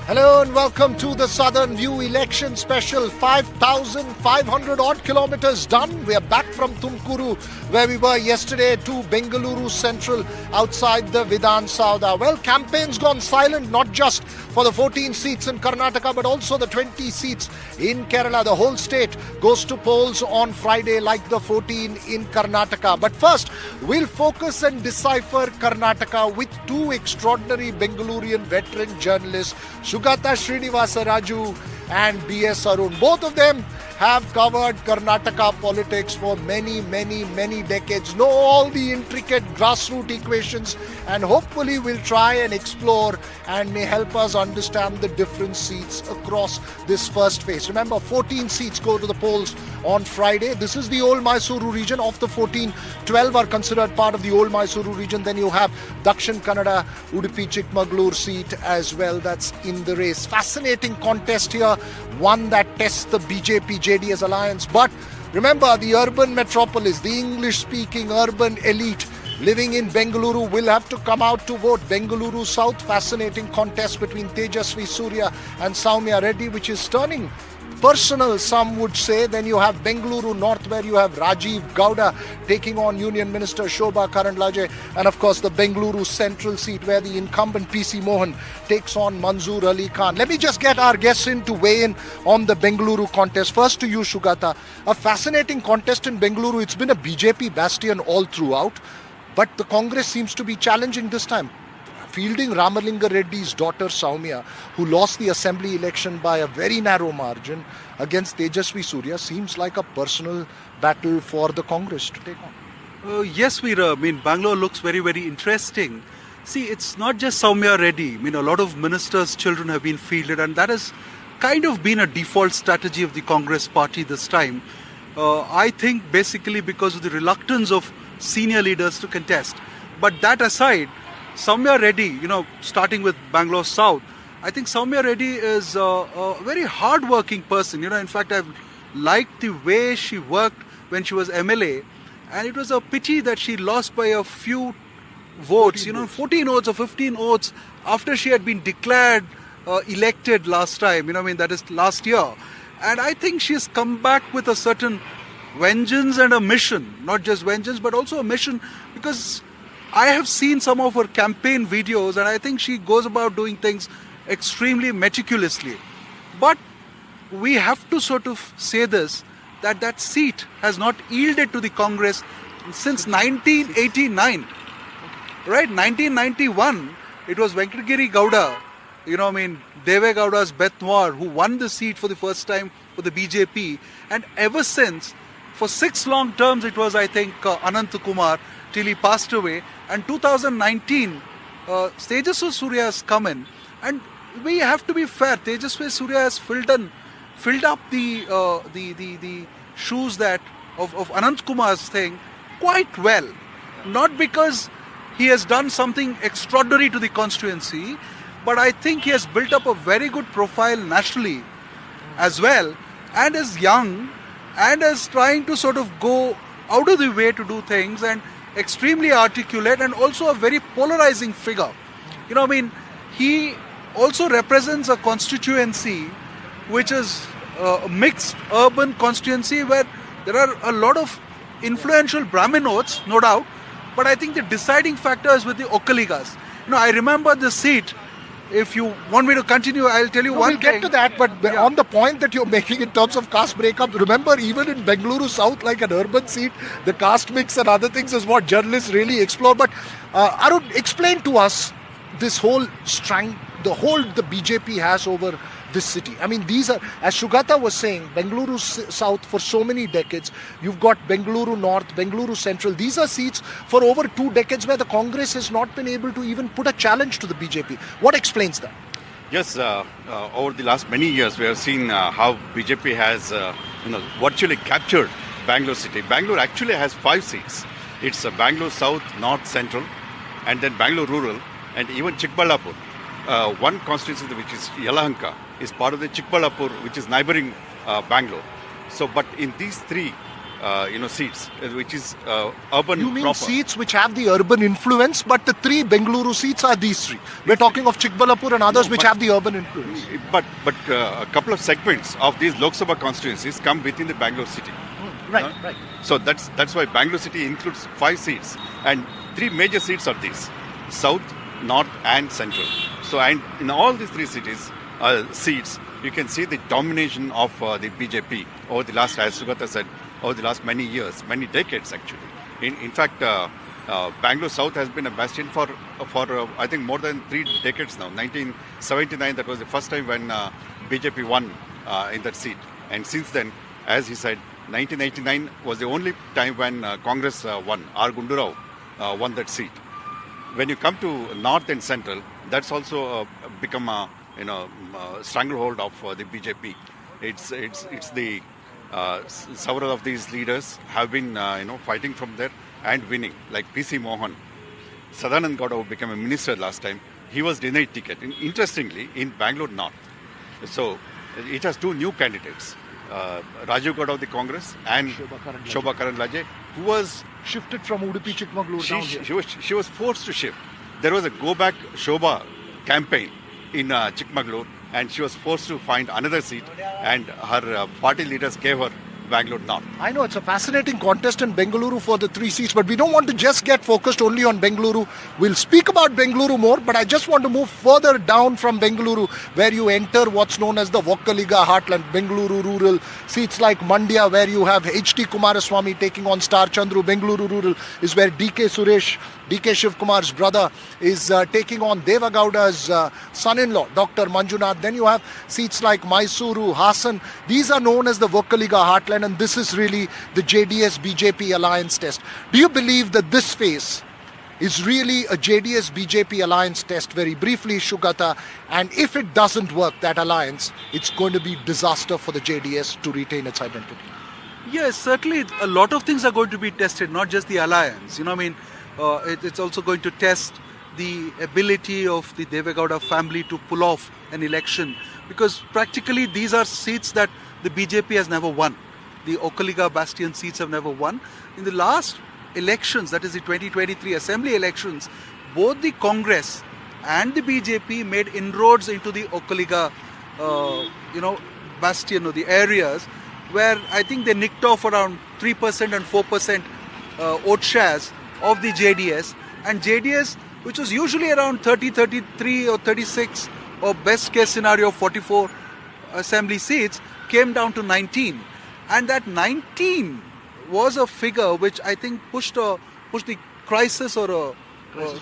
Hello and welcome to the Southern View election special. 5,500 odd kilometers done. We are back from Tumkuru, where we were yesterday, to Bengaluru Central outside the Vidhan Sauda. Well, campaign's gone silent, not just for the 14 seats in Karnataka, but also the 20 seats in Kerala. The whole state goes to polls on Friday, like the 14 in Karnataka. But first, we'll focus and decipher Karnataka with two extraordinary Bengalurian veteran journalists, Sugata Srinivasa Raju and B.S. Arun. Both of them have covered Karnataka politics for many decades, know all the intricate grassroots equations, and hopefully will try and explore and may help us understand the different seats across this first phase. Remember, 14 seats go to the polls on Friday. This is the old Mysuru region. Of the 14, 12 are considered part of the old Mysuru region. Then you have Dakshin Kannada, Udupi Chikmagalur seat as well. That's in the race. Fascinating contest here. One that tests the BJP-JDS alliance. But remember, the urban metropolis, the English-speaking urban elite living in Bengaluru will have to come out to vote. Bengaluru South, fascinating contest between Tejasvi Surya and Soumya Reddy, which is turning personal, some would say. Then you have Bengaluru North, where you have Rajiv Gowda taking on Union Minister Shobha Karandlaje, and of course the Bengaluru Central seat, where the incumbent PC Mohan takes on Manzoor Ali Khan. Let me just get our guests in to weigh in on the Bengaluru contest. First to you, Sugata. A fascinating contest in Bengaluru. It's been a BJP bastion all throughout, but the Congress seems to be challenging this time, fielding Ramalinga Reddy's daughter Soumya, who lost the assembly election by a very narrow margin against Tejasvi Surya. Seems like a personal battle for the Congress to take on. Yes, Veera. Bangalore looks very interesting. See, it's not just Soumya Reddy. A lot of ministers' children have been fielded, and that has kind of been a default strategy of the Congress party this time. I think basically because of the reluctance of senior leaders to contest. But that aside, Soumya Reddy, starting with Bangalore South, I think Soumya Reddy is a very hard-working person. In fact, I've liked the way she worked when she was MLA, and it was a pity that she lost by a few votes, 14 votes or 15 votes after she had been declared elected last time, that is last year. And I think she's come back with a certain vengeance and a mission, not just vengeance, but also a mission, because I have seen some of her campaign videos, and I think she goes about doing things extremely meticulously. But we have to sort of say this, that seat has not yielded to the Congress since 1989. Right? 1991, it was Venkatagiri Gowda, Deve Gowda's Beth Noir, who won the seat for the first time for the BJP. And ever since, for 6 long terms, it was, I think, Anant Kumar, till he passed away. And 2019, Tejasvi Surya has come in, and we have to be fair. Tejasvi Surya has filled up the shoes that of Anant Kumar's thing quite well. Not because he has done something extraordinary to the constituency, but I think he has built up a very good profile nationally as well, and is young, and is trying to sort of go out of the way to do things, and extremely articulate, and also a very polarizing figure. He also represents a constituency which is a mixed urban constituency, where there are a lot of influential Brahmin votes, no doubt, but I think the deciding factor is with the Okkaligas. I remember the seat. If you want me to continue, I'll tell you one thing. We'll get to that, but on the point that you're making in terms of caste breakup, remember, even in Bengaluru South, like an urban seat, the caste mix and other things is what journalists really explore. But Arun, explain to us this whole strength, the hold the BJP has over this city. These are, as Sugata was saying, Bengaluru South for so many decades. You've got Bengaluru North, Bengaluru Central. These are seats for over 2 decades where the Congress has not been able to even put a challenge to the BJP. What explains that? Yes, over the last many years, we have seen how BJP has virtually captured Bangalore City. Bangalore actually has 5 seats. It's Bangalore South, North, Central, and then Bangalore Rural, and even Chikbalapur. One constituency, which is Yelahanka, is part of the Chikbalapur, which is neighboring Bangalore. So, but in these 3, seats, which is urban You mean proper. seats which have the urban influence, but the 3 Bengaluru seats are these 3. We're talking of Chikbalapur and others which have the urban influence. But a couple of segments of these Lok Sabha constituencies come within the Bangalore City. Right, right. So that's why Bangalore City includes 5 seats, and 3 major seats are these: South, North, and Central. So, and in all these 3 cities seats, you can see the domination of the BJP over the last, as Sugata said, over the last many years, many decades actually. In fact, Bangalore South has been a bastion for I think more than 3 decades now. 1979, that was the first time when BJP won in that seat, and since then, as he said, 1989 was the only time when Congress won. R. Gundurao won that seat. When you come to North and Central, that's also become a stranglehold of the BJP. It's the several of these leaders have been fighting from there and winning, like P.C. Mohan. Sadanand Gowda, who became a minister last time, he was denied ticket. Interestingly, in Bangalore North. So it has 2 new candidates, Rajiv Gowda of the Congress and Shobha Karandlaje, who was Shifted from Udupi Chikmagalur down here. she was forced to shift. There was a Go Back Shobha campaign in Chikmagalur, and she was forced to find another seat, and her party leaders gave her Bangalore North. I know it's a fascinating contest in Bengaluru for the 3 seats, but we don't want to just get focused only on Bengaluru. We'll speak about Bengaluru more, but I just want to move further down from Bengaluru, where you enter what's known as the Vokkaliga heartland, Bengaluru rural, seats like Mandya, where you have H.D. Kumaraswamy taking on Star Chandru. Bengaluru rural is where D.K. Suresh, D.K. Shivkumar's brother, is taking on Deva Gowda's son-in-law, Dr. Manjunath. Then you have seats like Mysuru, Hassan. These are known as the Vokkaliga heartland, and this is really the JDS-BJP alliance test. Do you believe that this phase is really a JDS-BJP alliance test? Very briefly, Shugata, and if it doesn't work, that alliance, it's going to be disaster for the JDS to retain its identity. Yes, certainly a lot of things are going to be tested, not just the alliance. It's also going to test the ability of the Devegowda family to pull off an election, because practically these are seats that the BJP has never won. The Vokkaliga bastion seats have never won. In the last elections, that is the 2023 assembly elections, both the Congress and the BJP made inroads into the Vokkaliga, bastion or the areas where I think they nicked off around 3% and 4% vote shares of the JDS, and JDS, which was usually around 30, 33 or 36, or best case scenario 44 assembly seats, came down to 19. And that 19 was a figure which I think pushed the crisis or a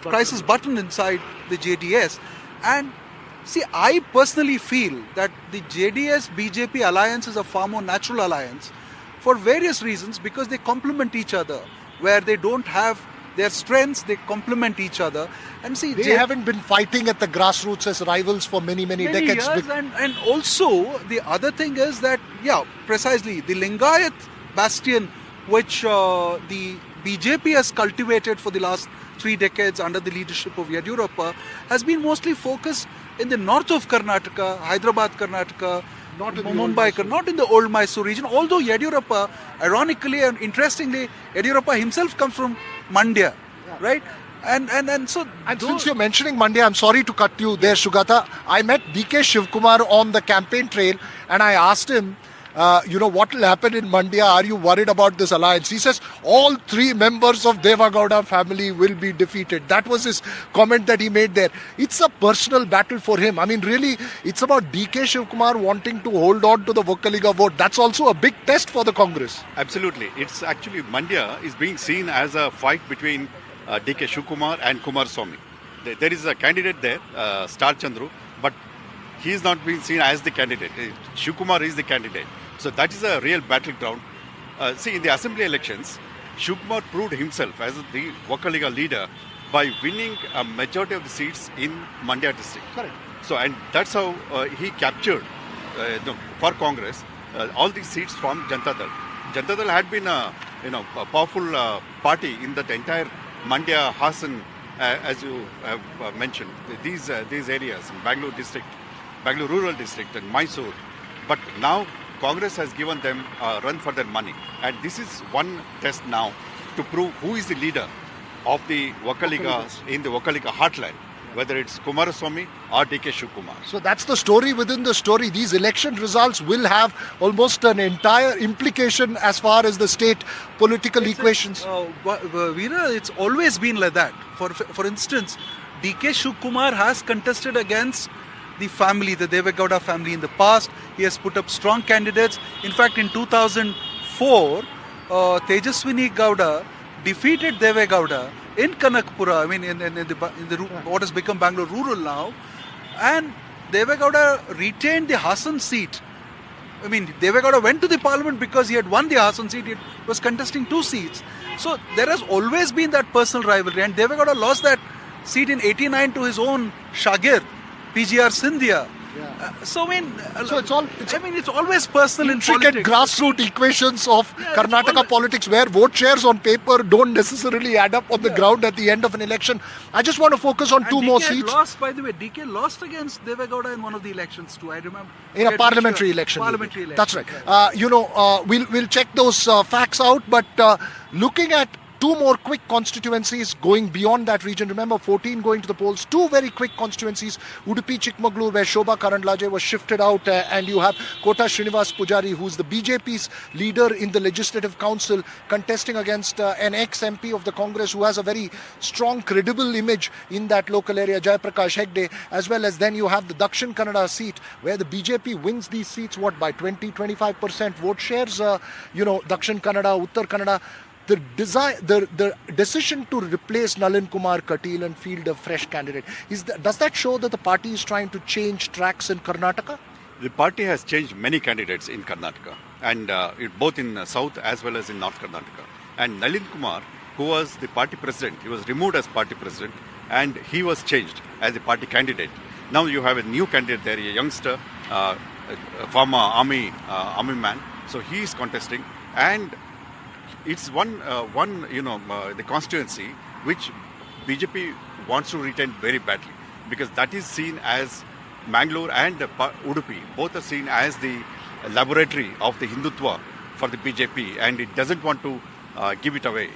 crisis button inside the JDS. And see, I personally feel that the JDS-BJP alliance is a far more natural alliance for various reasons, because they complement each other. Where they don't have their strengths, they complement each other. And see, they haven't been fighting at the grassroots as rivals for many decades. Years, and also the other thing is that, precisely, the Lingayat bastion, which the BJP has cultivated for the last 3 decades under the leadership of Yadurappa, has been mostly focused in the north of Karnataka, Hyderabad, Karnataka, Mumbai, not in the old Mysore region. Although Yadurappa, ironically and interestingly, Yadurappa himself comes from Mandya, right? And so... And since you're mentioning Mandya, I'm sorry to cut you there, Shugata. I met D.K. Shivkumar on the campaign trail, and I asked him, what will happen in Mandya? Are you worried about this alliance? He says, all 3 members of Deva Gowda family will be defeated. That was his comment that he made there. It's a personal battle for him. I mean, really, it's about D.K. Shivkumar wanting to hold on to the Vokkaliga vote. That's also a big test for the Congress. Absolutely. It's actually, Mandya is being seen as a fight between D.K. Shivkumar and Kumaraswamy. There is a candidate there, Star Chandru, but he is not being seen as the candidate. Shivkumar is the candidate. So that is a real battleground. In the assembly elections, Shivkumar proved himself as the Vokkaliga leader by winning a majority of the seats in Mandya district. Correct. So, and that's how he captured, for Congress, all these seats from Janata Dal. Janata Dal had been a powerful party in that entire Mandya, Hassan, as you have mentioned, these areas in Bangalore district, Bangalore rural district and Mysore. But now Congress has given them a run for their money. And this is one test now to prove who is the leader of the Vakaliga in the Vakaliga heartland, whether it's Kumaraswamy or DK Shivakumar. So that's the story within the story. These election results will have almost an entire implication as far as the state political equations. Veera, it's always been like that. For instance, DK Shivakumar has contested against the family, the Devegowda family in the past. He has put up strong candidates. In fact, in 2004, Tejaswini Gowda defeated Devegowda in Kanakpura, I mean in the what has become Bangalore rural now, and Devegowda retained the Hassan seat. I mean, Devegowda went to the parliament because he had won the Hassan seat. He was contesting 2 seats. So there has always been that personal rivalry, and Devegowda lost that seat in '89 to his own Shagir, PGR Sindhia. So it's always personal in intricate politics. grassroots equations of Karnataka politics where vote shares on paper don't necessarily add up on the ground at the end of an election. I just want to focus on 2 more seats. Lost, by the way, DK lost against Devegowda in one of the elections too. I remember. In a parliamentary election. That's right. We'll check those facts out. But looking at 2 more quick constituencies going beyond that region. Remember, 14 going to the polls. 2 very quick constituencies. Udupi Chikmagalur, where Shobha Karandlaje was shifted out, and you have Kota Srinivas Pujari, who's the BJP's leader in the Legislative Council, contesting against an ex-MP of the Congress who has a very strong, credible image in that local area, Jayaprakash Hegde, as well as then you have the Dakshin Kannada seat, where the BJP wins these seats, by 20-25% vote shares. Dakshin Kannada, Uttar Kannada. The decision to replace Nalin Kumar Katil and field a fresh candidate, does that show that the party is trying to change tracks in Karnataka? The party has changed many candidates in Karnataka, and both in South as well as in North Karnataka. And Nalin Kumar, who was the party president, he was removed as party president, and he was changed as the party candidate. Now you have a new candidate there, a youngster, a former army man. So he is contesting, and it's the constituency which BJP wants to retain very badly, because that is seen as Bangalore and Udupi. Both are seen as the laboratory of the Hindutva for the BJP, and it doesn't want to give it away.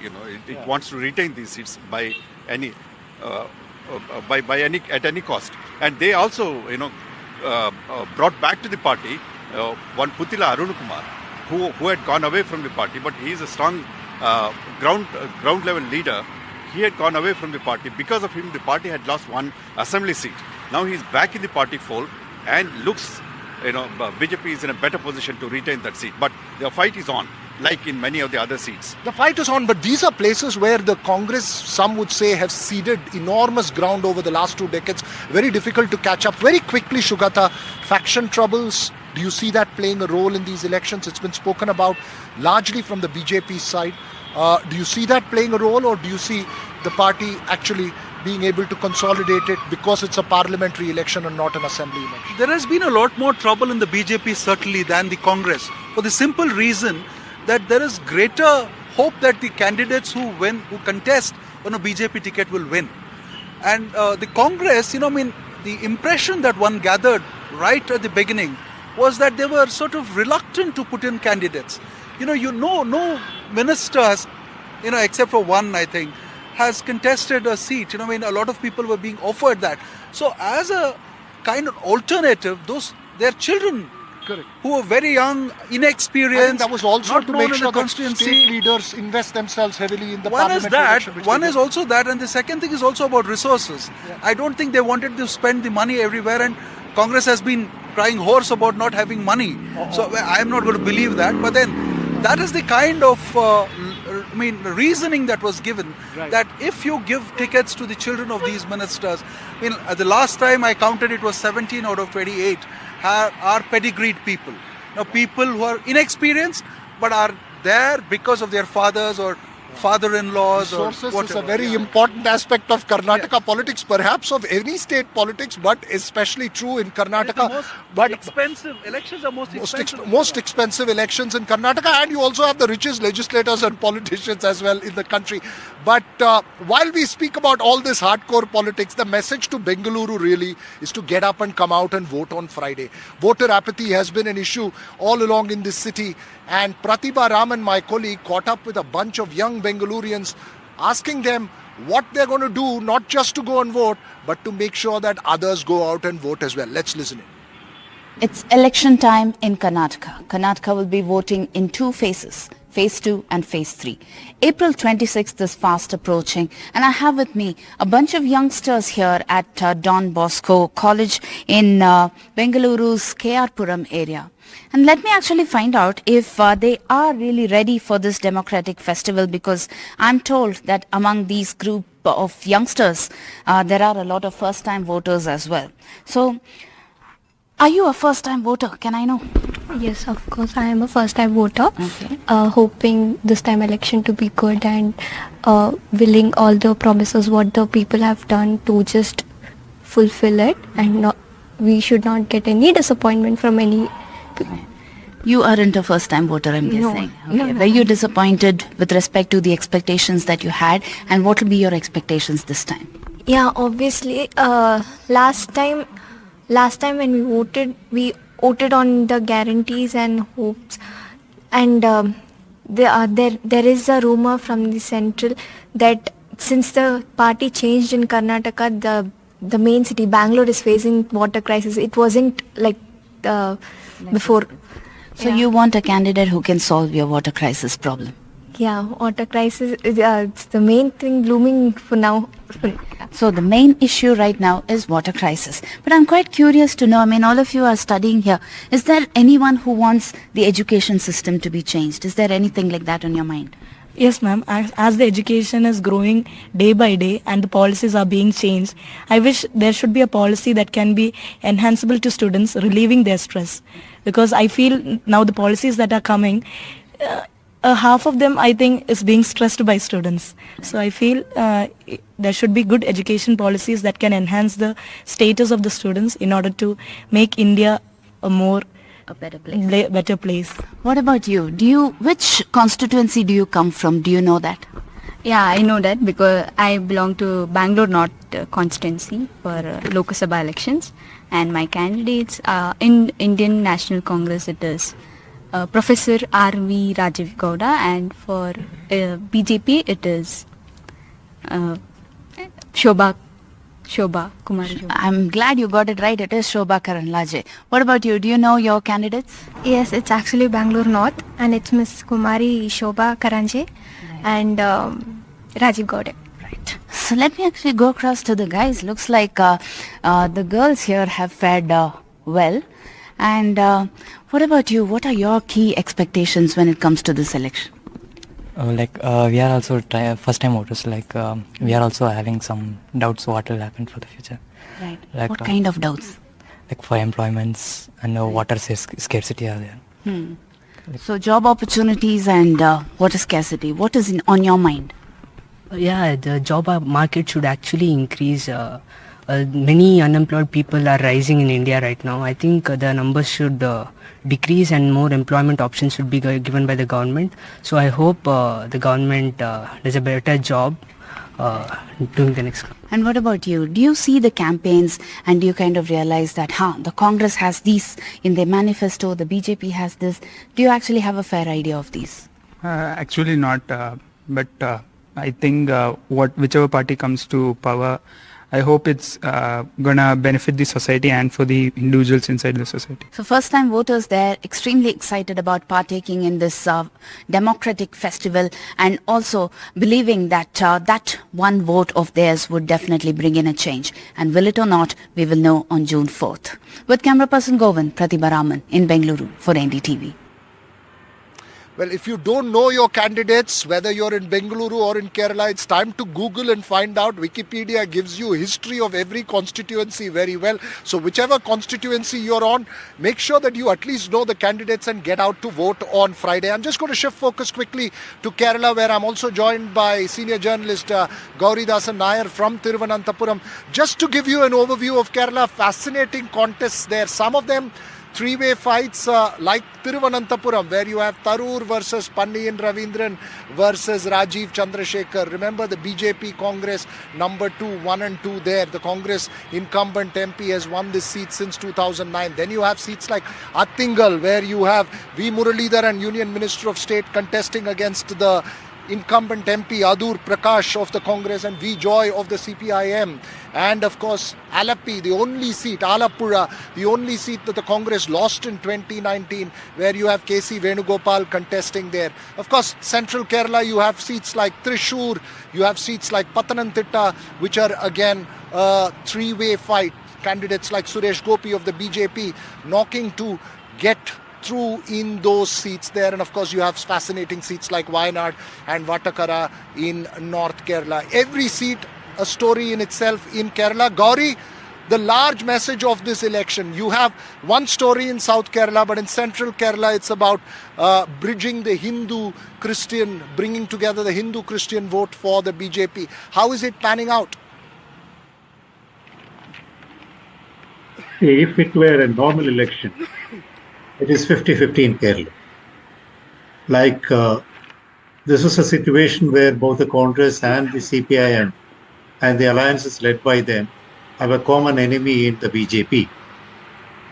It wants to retain these seats by any at any cost. And they also brought back to the party one Putila Arunakumar, who had gone away from the party, but he is a strong ground level leader. He had gone away from the party. Because of him, the party had lost 1 assembly seat. Now he is back in the party fold, and looks, BJP is in a better position to retain that seat. But the fight is on, like in many of the other seats. The fight is on, but these are places where the Congress, some would say, have ceded enormous ground over the last 2 decades. Very difficult to catch up. Very quickly, Shugata, faction troubles. Do you see that playing a role in these elections? It's been spoken about largely from the BJP side. Do you see that playing a role, or do you see the party actually being able to consolidate it because it's a parliamentary election and not an assembly election? There has been a lot more trouble in the BJP certainly than the Congress, for the simple reason that there is greater hope that the candidates who contest on a BJP ticket will win. And the Congress, the impression that one gathered right at the beginning was that they were sort of reluctant to put in candidates. No minister has, except for one, I think, has contested a seat. A lot of people were being offered that. So as a kind of alternative, their children, correct, who are very young, inexperienced, that was also not to known make in sure the that state leaders invest themselves heavily in the one is parliamentary that, election. one is also that, and the second thing is also about resources. I don't think they wanted to spend the money everywhere, and Congress has been crying hoarse about not having money. So I am not going to believe that. But then that is the kind of reasoning that was given, that if you give tickets to the children of these ministers, the last time I counted it was 17 out of 28 are pedigreed people. Now people who are inexperienced but are there because of their fathers or father-in-laws or Sources whatever. is a very yeah. important aspect of Karnataka politics, perhaps of any state politics, but especially true in It's the Karnataka. most But expensive elections are most expensive. most expensive elections in Karnataka, and you also have the richest legislators and politicians as well in the country. But while we speak about all this hardcore politics, the message to Bengaluru really is to get up and come out and vote on Friday. Voter apathy has been an issue all along in this city, and Pratibha Raman, my colleague, caught up with a bunch of young Bengalurians, asking them what they're going to do, not just to go and vote, but to make sure that others go out and vote as well. Let's listen in. It's election time in Karnataka. Karnataka will be voting in two phases, phase 2 and phase 3. April 26th is fast approaching, and I have with me a bunch of youngsters here at Don Bosco College in Bengaluru's KR Puram area. And let me actually find out if they are really ready for this democratic festival, because I'm told that among these group of youngsters, there are a lot of first-time voters as well. So, are you a first-time voter? Can I know? Yes, of course. I am a first-time voter. Okay. Hoping this time election to be good and willing all the promises what the people have done to just fulfill it, and we should not get any disappointment from any. You aren't a first-time voter, I'm guessing. No, Okay. no. Were you disappointed with respect to the expectations that you had, and what will be your expectations this time? Yeah, obviously. Last time when we voted on the guarantees and hopes, and there is a rumor from the central that since the party changed in Karnataka, the main city Bangalore is facing water crisis. It wasn't like before. So Yeah. you want a candidate who can solve your water crisis problem. Yeah, water crisis is it's the main thing blooming for now. So the main issue right now is water crisis. But I'm quite curious to know, I mean, all of you are studying here. Is there anyone who wants the education system to be changed? Is there anything like that on your mind? Yes, ma'am. As the education is growing day by day and the policies are being changed, I wish there should be a policy that can be enhanceable to students, relieving their stress. Because I feel now the policies that are coming, half of them I think is being stressed by students. So I feel there should be good education policies that can enhance the status of the students in order to make India A better place. better place. What about you? Which constituency do you come from? Do you know that? Yeah, I know that because I belong to Bangalore North constituency for Lok Sabha Elections, and my candidates in Indian National Congress it is Professor R.V. Rajiv Gowda, and for BJP it is Shobha Kumari Shobha. I'm glad you got it right. It is Shobha Karanlaje. What about you? Do you know your candidates? Yes, it's actually Bangalore North, and it's Miss Kumari Shobha Karanje and Rajiv Gowda. Right. So let me actually go across to the guys. Looks like the girls here have fared well. And what about you? What are your key expectations when it comes to this election? We are also first-time voters. We are also having some doubts what will happen for the future. Right. Like, What kind of doubts? Like for employments and water scarcity are there. So job opportunities and water scarcity. What is on your mind? Yeah, the job market should actually increase. Many unemployed people are rising in India right now. I think the numbers should decrease and more employment options should be given by the government. So I hope the government does a better job doing the next. And what about you? Do you see the campaigns and do you kind of realize that, the Congress has these in their manifesto, the BJP has this. Do you actually have a fair idea of these? Actually not, but I think whichever party comes to power, I hope it's gonna benefit the society and for the individuals inside the society. So first time voters, they're extremely excited about partaking in this democratic festival and also believing that that one vote of theirs would definitely bring in a change. And will it or not, we will know on June 4th. With camera person Govind, Pratibha Raman in Bengaluru for NDTV. Well, if you don't know your candidates, whether you're in Bengaluru or in Kerala, it's time to Google and find out. Wikipedia gives you history of every constituency very well. So whichever constituency you're on, make sure that you at least know the candidates and get out to vote on Friday. I'm just going to shift focus quickly to Kerala, where I'm also joined by senior journalist Gauridasan Nair from Thiruvananthapuram. Just to give you an overview of Kerala, fascinating contests there. Some of them three-way fights like Thiruvananthapuram, where you have Tharoor versus Panniyin Ravindran versus Rajiv Chandrasekhar. Remember the BJP Congress number 2, 1 and 2 there. The Congress incumbent MP has won this seat since 2009. Then you have seats like Attingal, where you have V. Muralidhar and Union Minister of State contesting against the incumbent MP Adur Prakash of the Congress and V. Joy of the CPIM. And of course, Alapi, the only seat, Alapura, the only seat that the Congress lost in 2019, where you have KC Venugopal contesting there. Of course, Central Kerala, you have seats like Thrissur, you have seats like Pathanamthitta, which are again a three-way fight. Candidates like Suresh Gopi of the BJP knocking to get through in those seats there. And of course, you have fascinating seats like Wayanad and Vatakara in North Kerala. Every seat a story in itself in Kerala. Gauri, the large message of this election, you have one story in South Kerala, but in Central Kerala it's about bridging the Hindu-Christian, bringing together the Hindu-Christian vote for the BJP. How is it panning out? If it were a normal election, it is 50-50 in Kerala. Like this was a situation where both the Congress and the CPIM and the alliances led by them have a common enemy in the BJP.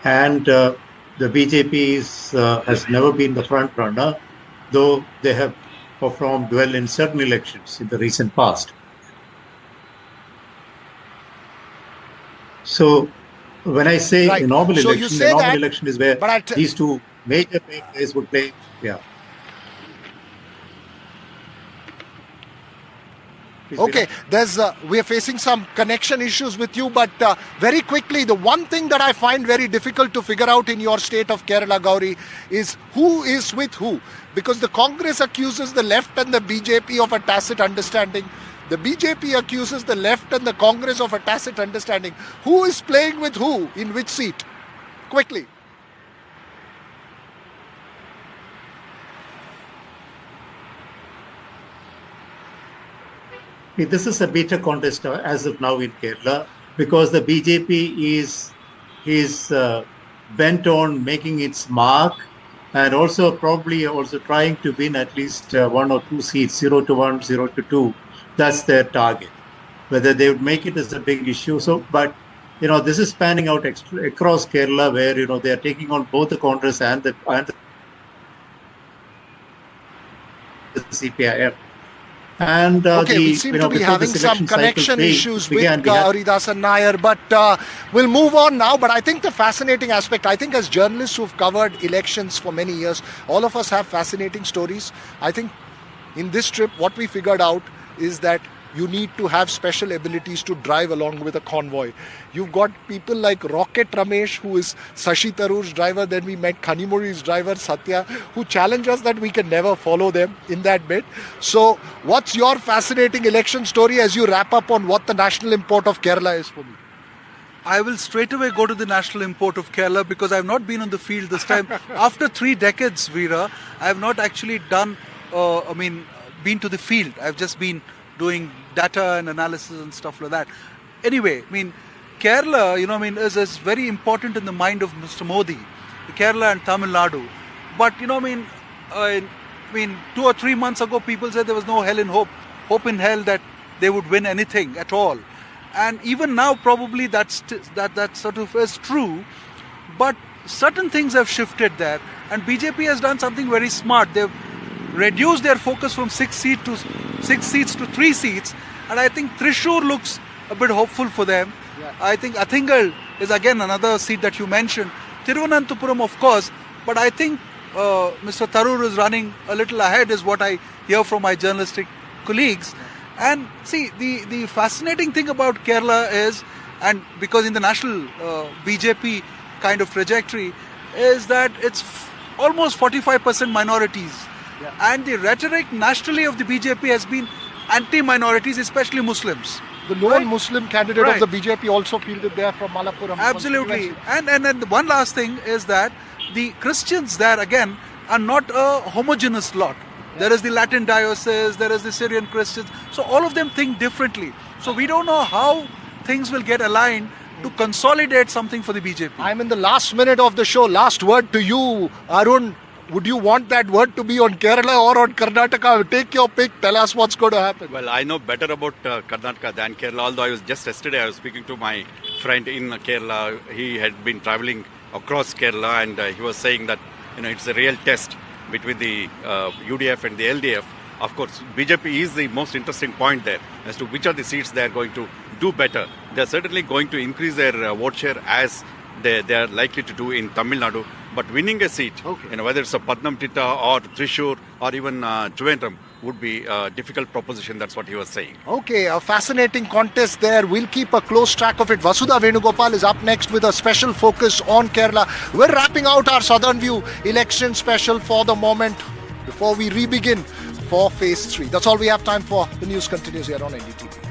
And the BJP has never been the front runner, though they have performed well in certain elections in the recent past. So when I say Right. a normal So election, you say the normal that, election is where but these two major players would play. Yeah. Please, Okay, Veena. we are facing some connection issues with you, but very quickly, the one thing that I find very difficult to figure out in your state of Kerala, Gauri, is who is with who. Because the Congress accuses the left and the BJP of a tacit understanding. The BJP accuses the left and the Congress of a tacit understanding. Who is playing with who in which seat? Quickly. This is a bitter contest as of now in Kerala, because the BJP is bent on making its mark and also probably also trying to win at least 1 or 2 seats, 0-1, 0-2. That's their target. Whether they would make it is a big issue. So, but this is panning out across Kerala, where they are taking on both the Congress and the CPIM. And Okay, we seem to be having some connection issues with Gauridasan Nair, but we'll move on now. But I think the fascinating aspect, I think as journalists who've covered elections for many years, all of us have fascinating stories. I think in this trip, what we figured out is that you need to have special abilities to drive along with a convoy. You've got people like Rocket Ramesh, who is Sashi Tharoor's driver. Then we met Kanimuri's driver, Satya, who challenge us that we can never follow them in that bit. So what's your fascinating election story as you wrap up on what the national import of Kerala is for me? I will straight away go to the national import of Kerala, because I've not been on the field this time. After 3 decades, Veera, I have not actually been to the field. I've just been doing data and analysis and stuff like that. Anyway, Kerala, is very important in the mind of Mr. Modi, Kerala and Tamil Nadu. But, 2 or 3 months ago, people said there was no hope in hell that they would win anything at all. And even now, probably that sort of is true. But certain things have shifted there. And BJP has done something very smart. They've reduced their focus from 6 seats to 3 seats, and I think Thrissur looks a bit hopeful for them. Yeah. I think Athingal is again another seat that you mentioned. Thiruvananthapuram, of course, but I think Mr. Tharoor is running a little ahead, is what I hear from my journalistic colleagues. And see, the fascinating thing about Kerala is, and because in the national BJP kind of trajectory, is that it's almost 45% minorities. And the rhetoric nationally of the BJP has been anti-minorities, especially Muslims. The lone Muslim candidate Right. of the BJP also fielded there from Malappuram. Absolutely. And one last thing is that the Christians there again are not a homogeneous lot. There is the Latin diocese, there is the Syrian Christians. So all of them think differently. So we don't know how things will get aligned to consolidate something for the BJP. I'm in the last minute of the show. Last word to you, Arun. Would you want that word to be on Kerala or on Karnataka? Take your pick. Tell us what's going to happen. Well, I know better about Karnataka than Kerala. Although I was just yesterday, I was speaking to my friend in Kerala. He had been traveling across Kerala, and he was saying that it's a real test between the UDF and the LDF. Of course, BJP is the most interesting point there as to which are the seats they are going to do better. They are certainly going to increase their vote share as they are likely to do in Tamil Nadu. But winning a seat, whether it's a Patnamthitta or Thrissur or even Trivandrum, would be a difficult proposition. That's what he was saying. Okay, a fascinating contest there. We'll keep a close track of it. Vasudha Venugopal is up next with a special focus on Kerala. We're wrapping out our Southern View election special for the moment before we re-begin for phase 3. That's all we have time for. The news continues here on NDTV.